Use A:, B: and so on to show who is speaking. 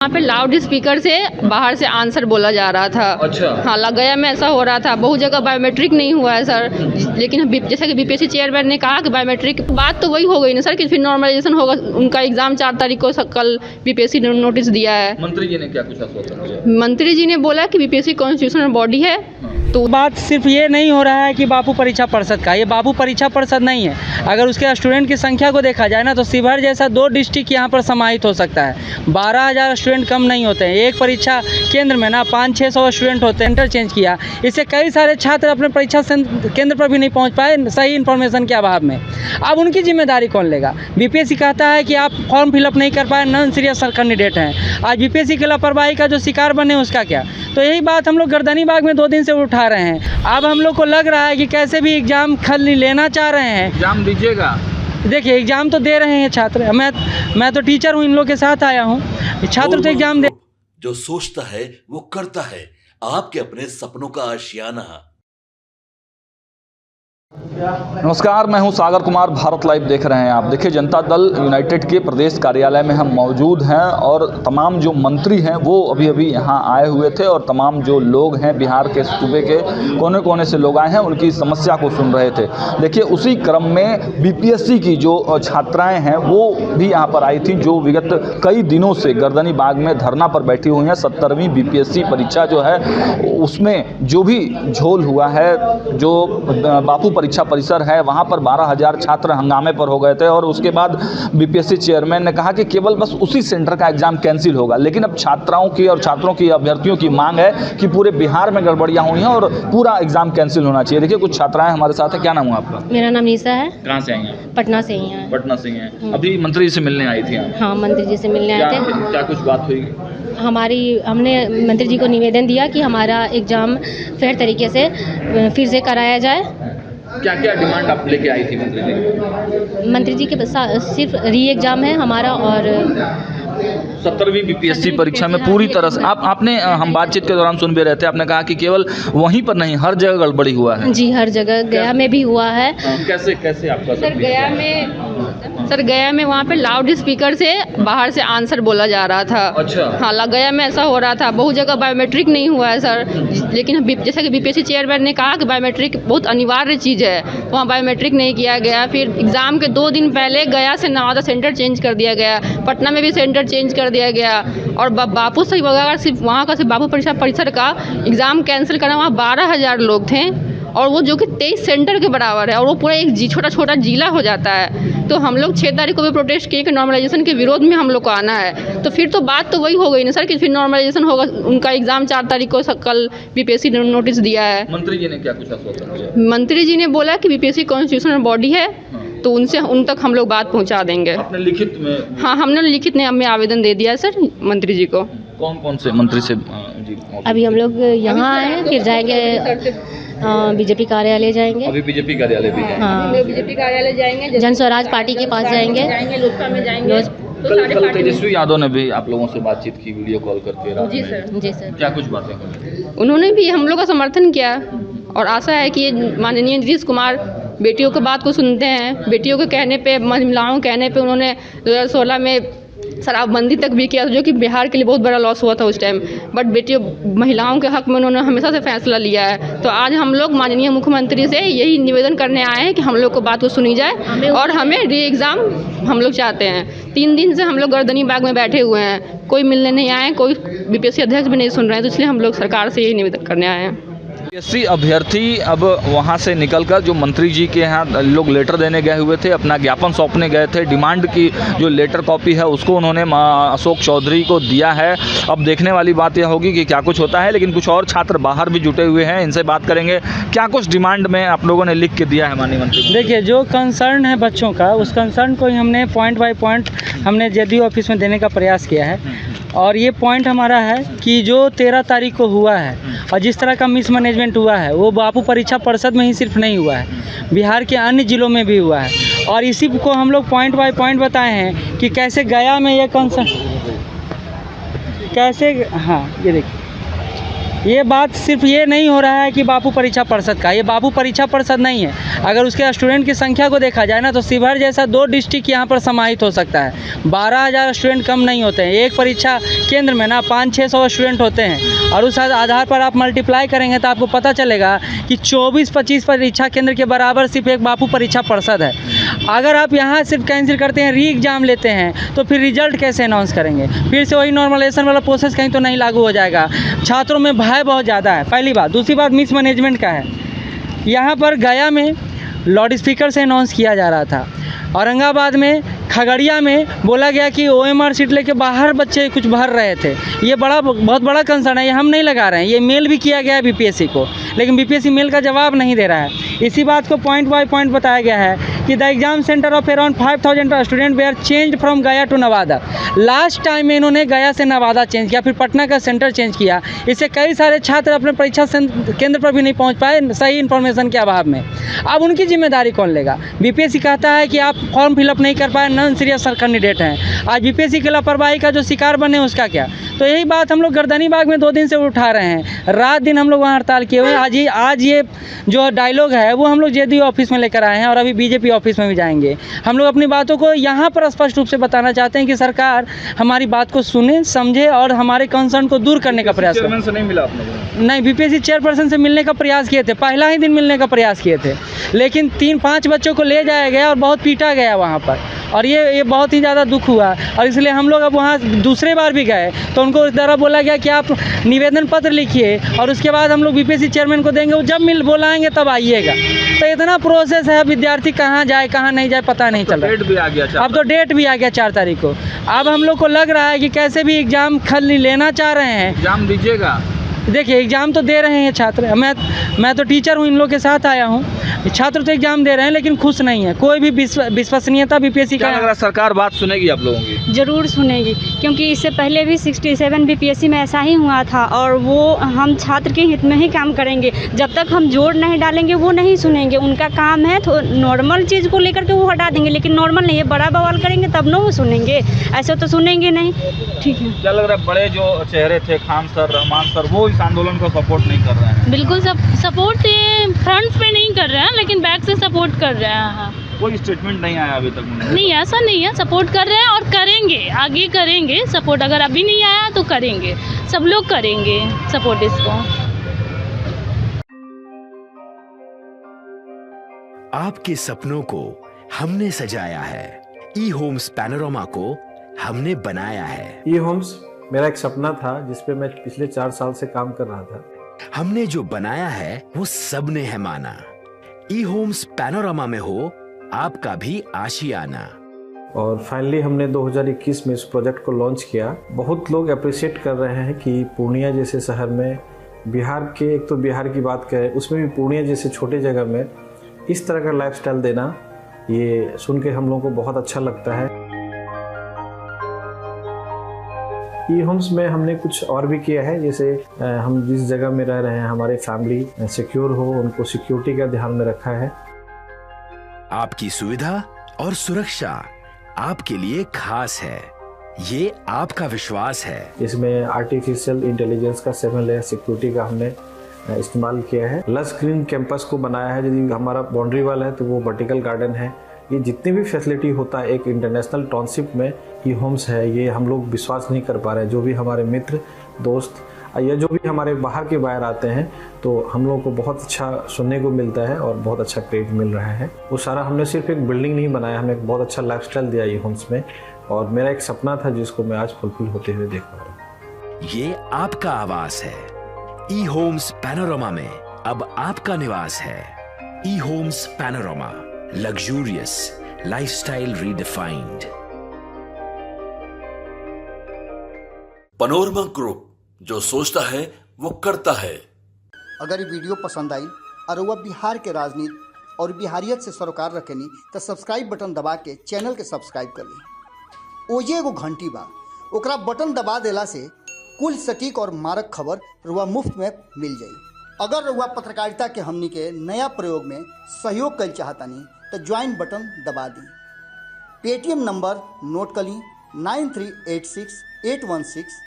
A: वहाँ पे loud speaker से बाहर से आंसर बोला जा रहा था।
B: अच्छा।
A: हाँ, गया में ऐसा हो रहा था। बहुत जगह बायोमेट्रिक नहीं हुआ है सर, लेकिन जैसे कि बीपीएससी चेयरमैन ने कहा कि बायोमेट्रिक, बात तो वही हो गई ना सर कि फिर नॉर्मलाइजेशन होगा। उनका एग्जाम 4 तारीख को कल बीपीएससी ने नोटिस दिया है।
B: मंत्री जी ने क्या कुछ आश्वासन दिया?
A: मंत्री जी ने बोला कि बीपीएससी कॉन्स्टिट्यूशनल बॉडी है।
C: तो बात सिर्फ ये नहीं हो रहा है कि बापू परीक्षा परिषद का, ये बापू परीक्षा परिषद नहीं है। अगर उसके स्टूडेंट की संख्या को देखा जाए ना तो शिवहर जैसा 2 डिस्ट्रिक्ट यहाँ पर समाहित हो सकता है। 12,000 स्टूडेंट कम नहीं होते हैं। एक परीक्षा केंद्र में ना 500-600 स्टूडेंट होते हैं। इंटरचेंज किया, इससे कई सारे छात्र अपने परीक्षा केंद्र पर भी नहीं पहुँच पाए सही इन्फॉर्मेशन के अभाव में। अब उनकी जिम्मेदारी कौन लेगा? बीपीएससी कहता है कि आप फॉर्म फिलअप नहीं कर पाए, नॉन सीरियस कैंडिडेट हैं। आज बीपीएससी की लापरवाही का जो शिकार बने उसका क्या? तो यही बात हम लोग गर्दनी बाग में 2 दिन से उठा रहे हैं। अब हम लोग को लग रहा है कि कैसे भी एग्ज़ाम खाली लेना चाह रहे हैं।
B: एग्जाम दीजिएगा?
C: देखिए, एग्ज़ाम तो दे रहे हैं छात्र। मैं तो टीचर हूँ, इन लोग के साथ आया हूँ। छात्र तो एग्ज़ाम दे।
D: जो सोचता है वो करता है। आपके अपने सपनों का आशियाना।
B: नमस्कार, मैं हूं सागर कुमार, भारत लाइव देख रहे हैं आप। देखिए, जनता दल यूनाइटेड के प्रदेश कार्यालय में हम मौजूद हैं और तमाम जो मंत्री हैं वो अभी अभी यहां आए हुए थे और तमाम जो लोग हैं बिहार के सूबे के कोने कोने से लोग आए हैं, उनकी समस्या को सुन रहे थे। देखिए, उसी क्रम में बीपीएससी की जो छात्राएँ हैं वो भी यहाँ पर आई थी, जो विगत कई दिनों से गर्दनी बाग में धरना पर बैठी हुई हैं। 17वीं बीपीएससी परीक्षा जो है उसमें जो भी झोल हुआ है, जो बापू परीक्षा परिसर है वहां पर 12,000 छात्र हंगामे पर हो गए थे और उसके बाद बीपीएससी चेयरमैन ने कहा कि केवल बस उसी सेंटर का एग्जाम कैंसिल होगा। लेकिन अब छात्राओं की और छात्रों की, अभ्यर्थियों की मांग है कि पूरे बिहार में गड़बड़ियां हुई हैं और पूरा एग्जाम कैंसिल होना चाहिए। देखिए, कुछ छात्राएं हमारे साथ है। क्या नाम हुआ आपका?
E: मेरा नाम निशा है।
B: कहाँ से आई हैं?
E: पटना से ही हैं।
B: पटना से हैं। अभी मंत्री जी से मिलने आई थी आप?
E: हाँ, मंत्री जी से मिलने आए थे।
B: क्या कुछ बात हुई?
E: हमने मंत्री जी को निवेदन दिया कि हमारा एग्ज़ाम फेयर तरीके से फिर से कराया जाए।
B: क्या क्या डिमांड आप लेके आई थी मंत्री जी?
E: मंत्री जी के सिर्फ री एग्ज़ाम है हमारा और
B: 17वीं बीपीएससी परीक्षा में पूरी तरह से आपने हम बातचीत के दौरान सुन भी रहे थे, आपने कहा कि केवल वहीं पर नहीं, हर जगह गड़बड़ी हुआ है।
E: जी, हर जगह। गया में भी हुआ है।
B: कैसे आपका?
A: सर, गया में वहाँ पे लाउड स्पीकर से बाहर से आंसर बोला जा रहा था।
B: अच्छा।
A: हाँ, गया में ऐसा हो रहा था। बहुत जगह बायोमेट्रिक नहीं हुआ है सर, लेकिन जैसे कि बीपीएससी चेयरमैन ने कहा कि बायोमेट्रिक बहुत अनिवार्य चीज़ है, वहाँ बायोमेट्रिक नहीं किया गया। फिर एग्ज़ाम के 2 दिन पहले गया से नवादा सेंटर चेंज कर दिया गया, पटना में भी सेंटर चेंज कर दिया गया और बापू से अगर सिर्फ वहाँ का सिर्फ बापू परीक्षा परिसर का एग्ज़ाम कैंसिल करना, वहाँ 12,000 लोग थे और वो जो कि 23 सेंटर के बराबर है और वो पूरा एक छोटा जिला हो जाता है। तो हम लोग 6 तारीख को भी प्रोटेस्ट किए कि नॉर्मलाइजेशन के विरोध में हम लोग को आना है। तो फिर तो बात तो वही हो गई ना सर कि फिर नॉर्मलाइजेशन होगा। उनका एग्जाम 4 तारीख को कल बीपीएससी ने नोटिस दिया है।
B: मंत्री जी ने क्या कुछ आश्वासन दिया?
A: मंत्री जी ने बोला कि बीपीएससी कॉन्स्टिट्यूशनल बॉडी है, तो उन तक हम लोग बात पहुंचा देंगे।
B: आपने लिखित में?
A: हाँ, हमने लिखित में आवेदन दे दिया है सर मंत्री जी को।
B: कौन से मंत्री से जी?
E: अभी हम लोग यहाँ आए, फिर जाएंगे बीजेपी कार्यालय जाएंगे।
B: अभी बीजेपी कार्यालय भी जाएंगे?
E: हाँ,
A: बीजेपी कार्यालय जाएंगे,
E: जन स्वराज पार्टी के पास जाएंगे,
A: लोजपा में जाएंगे।
B: कल तेजस्वी यादव ने भी आप लोगों से बातचीत की वीडियो कॉल करके रात
A: जी
B: में।
A: सर।
E: जी सर।
B: क्या कुछ बातें हुई?
A: उन्होंने भी हम लोग का समर्थन किया और आशा है कि माननीय नीतीश कुमार बेटियों की बात को सुनते हैं। बेटियों के कहने पे, महिलाओं के कहने पे उन्होंने 2016 में शराबबंदी तक भी किया, जो कि बिहार के लिए बहुत बड़ा लॉस हुआ था उस टाइम। बट महिलाओं के हक में उन्होंने हमेशा से फैसला लिया है। तो आज हम लोग माननीय मुख्यमंत्री से यही निवेदन करने आए हैं कि हम लोग को बात को सुनी जाए और हमें री एग्ज़ाम हम लोग चाहते हैं। 3 दिन से हम लोग गर्दनी बाग में बैठे हुए हैं, कोई मिलने नहीं आए, कोई बीपीएससी अध्यक्ष भी नहीं सुन रहे हैं। तो इसलिए हम लोग सरकार से यही निवेदन करने आए हैं।
B: बीपीएससी अभ्यर्थी अब वहां से निकलकर जो मंत्री जी के यहाँ लोग लेटर देने गए हुए थे, अपना ज्ञापन सौंपने गए थे, डिमांड की जो लेटर कॉपी है उसको उन्होंने अशोक चौधरी को दिया है। अब देखने वाली बात यह होगी कि क्या कुछ होता है, लेकिन कुछ और छात्र बाहर भी जुटे हुए हैं, इनसे बात करेंगे। क्या कुछ डिमांड में आप लोगों ने लिख के दिया है माननीय मंत्री?
C: देखिए, जो कंसर्न है बच्चों का, उस कंसर्न को ही हमने पॉइंट बाय पॉइंट हमने जेडीओ ऑफिस में देने का प्रयास किया है। और ये पॉइंट हमारा है कि जो 13 तारीख को हुआ है और जिस तरह का मिसमैनेजमेंट हुआ है वो बापू परीक्षा परिषद में ही सिर्फ नहीं हुआ है, बिहार के अन्य ज़िलों में भी हुआ है। और इसी को हम लोग पॉइंट बाय पॉइंट बताए हैं कि कैसे गया में ये कंसर्न कैसे। हाँ, ये देखिए, ये बात सिर्फ ये नहीं हो रहा है कि बापू परीक्षा परिषद का, ये बापू परीक्षा परिषद नहीं है। अगर उसके स्टूडेंट की संख्या को देखा जाए ना तो शिवहर जैसा 2 डिस्ट्रिक्ट यहाँ पर समाहित हो सकता है। 12,000 स्टूडेंट कम नहीं होते हैं एक परीक्षा केंद्र में ना, 500-600 स्टूडेंट होते हैं और उस आधार पर आप मल्टीप्लाई करेंगे तो आपको पता चलेगा कि 24-25 परीक्षा केंद्र के बराबर सिर्फ एक बापू परीक्षा परिषद है। अगर आप यहाँ सिर्फ कैंसिल करते हैं, री एग्ज़ाम लेते हैं, तो फिर रिजल्ट कैसे अनाउंस करेंगे? फिर से वही नॉर्मलाइजेशन वाला प्रोसेस कहीं तो नहीं लागू हो जाएगा। छात्रों में भय बहुत ज़्यादा है, पहली बात। दूसरी बात मिसमैनेजमेंट का है। यहाँ पर गया में लाउड स्पीकर से अनाउंस किया जा रहा था, औरंगाबाद में, खगड़िया में बोला गया कि OMR सीट लेके बाहर बच्चे कुछ भर रहे थे। ये बहुत बड़ा कंसर्न है, ये हम नहीं लगा रहे हैं। ये मेल भी किया गया है BPSC को, लेकिन BPSC मेल का जवाब नहीं दे रहा है। इसी बात को पॉइंट बाय पॉइंट बताया गया है कि the exam centre of around 5,000 student were change from Gaya to Nawada. Last time में इन्होंने गया से नवादा चेंज किया, फिर पटना का सेंटर चेंज किया। इससे कई सारे छात्र अपने परीक्षा केंद्र पर भी नहीं पहुँच पाए सही इन्फॉर्मेशन के अभाव में। अब उनकी जिम्मेदारी कौन लेगा? BPSC कहता है कि आप फॉर्म फिलअप नहीं कर पाए, नॉन सीरियस कैंडिडेट हैं। आज BPSC के लापरवाही का जो शिकार बने उसका क्या? तो यही बात हम लोग गर्दनीबाग में 2 दिन से उठा रहे हैं। रात दिन हम लोग वहाँ हड़ताल किए हुए हैं। आज ये जो डायलॉग है वो हम लोग JDU ऑफिस में लेकर आए हैं और अभी BJP ऑफिस में भी जाएंगे। हम लोग अपनी बातों को यहाँ पर स्पष्ट रूप से बताना चाहते हैं कि सरकार हमारी बात को सुने, समझे और हमारे कंसर्न को दूर करने का प्रयास करे।
B: से नहीं मिला आपने?
C: नहीं, BPSC चेयरपर्सन से मिलने का प्रयास किए थे, पहला ही दिन मिलने का प्रयास किए थे, लेकिन 3-5 बच्चों को ले जाया गया और बहुत पीटा गया वहाँ पर, और ये बहुत ही ज़्यादा दुख हुआ। और इसलिए हम लोग अब वहाँ दूसरे बार भी गए तो उनको इस तरह बोला गया कि आप निवेदन पत्र लिखिए और उसके बाद हम लोग BPSC चेयरमैन को देंगे, वो जब बुलाएंगे तब आइएगा। तो इतना प्रोसेस है, विद्यार्थी कहाँ जाए कहाँ नहीं जाए पता नहीं चल रहा।
B: डेट भी आ गया,
C: अब तो डेट भी आ गया 4 तारीख को। अब हम लोग को लग रहा है कि कैसे भी एग्ज़ाम खाली लेना चाह रहे हैं।
B: एग्जाम दीजिएगा?
C: देखिए एग्ज़ाम तो दे रहे हैं छात्र, मैं तो टीचर हूँ, इन लोग के साथ आया हूँ। छात्र तो एग्ज़ाम दे रहे हैं लेकिन खुश नहीं है। कोई भी विश्वसनीयता BPSC
B: क्या
C: का
B: लग रहा है सरकार बात सुनेगी आप लोगों की?
F: ज़रूर सुनेगी, क्योंकि इससे पहले भी 67 BPSC में ऐसा ही हुआ था और वो हम छात्र के हित में ही काम करेंगे। जब तक हम जोर नहीं डालेंगे वो नहीं सुनेंगे। उनका काम है तो नॉर्मल चीज़ को लेकर के वो हटा देंगे, लेकिन नॉर्मल नहीं है, बड़ा बवाल करेंगे तब ना वो सुनेंगे, ऐसे तो सुनेंगे नहीं। ठीक है,
B: क्या लग रहा है बड़े जो चेहरे थे खान सर, रहमान सर, वो इस आंदोलन को सपोर्ट नहीं कर रहे हैं?
A: बिल्कुल सपोर्ट फ्रंट पे नहीं कर रहे हैं, लेकिन बैक से सपोर्ट कर रहे हैं।
B: कोई स्टेटमेंट नहीं आया अभी तक?
A: नहीं, ऐसा नहीं है, सपोर्ट कर रहे हैं और करेंगे, आगे करेंगे सपोर्ट। अगर अभी नहीं आया तो करेंगे, सब लोग करेंगे सपोर्ट इसको।
G: आपके सपनों को हमने सजाया है, E-Homes पैनोरामा को हमने बनाया है।
H: E-Homes मेरा एक सपना था जिस पे मैं पिछले 4 साल से काम कर रहा था।
G: हमने जो बनाया है वो सबने है माना। E-Homes पैनोरामा में हो आपका भी आशियाना।
H: और फाइनली हमने 2021 में इस प्रोजेक्ट को लॉन्च किया। बहुत लोग अप्रिशिएट कर रहे हैं कि पूर्णिया जैसे शहर में, बिहार के, एक तो बिहार की बात करें उसमें भी पूर्णिया जैसे छोटे जगह में इस तरह का लाइफस्टाइल देना, ये सुन के हम लोगों को बहुत अच्छा लगता है। E-Homes में हमने कुछ और भी किया है, जैसे हम जिस जगह में रह रहे हैं हमारे फैमिली सिक्योर हो, उनको सिक्योरिटी का ध्यान में रखा है।
G: आपकी सुविधा और सुरक्षा आपके लिए खास है, ये आपका विश्वास है।
H: इसमें आर्टिफिशियल इंटेलिजेंस का 7 लेयर सिक्योरिटी का हमने इस्तेमाल किया है। लस ग्रीन कैंपस को बनाया है। यदि हमारा बाउंड्री वाल है तो वो वर्टिकल गार्डन है। ये जितनी भी फैसिलिटी होता है एक इंटरनेशनल टाउनशिप में E-Homes है, ये हम लोग विश्वास नहीं कर पा रहे हैं। जो भी हमारे मित्र, दोस्त या जो भी हमारे बाहर के बाहर आते हैं तो हम लोगों को बहुत अच्छा सुनने को मिलता है और बहुत अच्छा क्रेडिट मिल रहा है। वो सारा हमने सिर्फ एक बिल्डिंग नहीं बनाया, हमें एक बहुत अच्छा लाइफस्टाइल दिया E-Homes में, और मेरा एक सपना था जिसको मैं आज फुलफिल होते हुए देख पा रहा हूँ।
G: ये आपका आवास है। E-Homes पैनोरामा में अब आपका निवास है। E-Homes panorama, luxurious lifestyle redefined.
D: Panorama group, जो सोचता है वो करता है।
I: अगर ये वीडियो पसंद आई और वह बिहार के राजनीति और बिहारियत से सरोकार रखेनी तो सब्सक्राइब बटन दबा के चैनल के सब्सक्राइब कर ली। ओजे एगो घंटी बा, ओकरा बटन दबा देला से कुल सटीक और मारक खबर रुआ मुफ्त में मिल जाई। अगर रुआ पत्रकारिता के हमनी के नया प्रयोग में सहयोग कर चाहतानी तो ज्वाइन बटन दबा दी। पेटीएम नंबर नोट कर ली 9386 816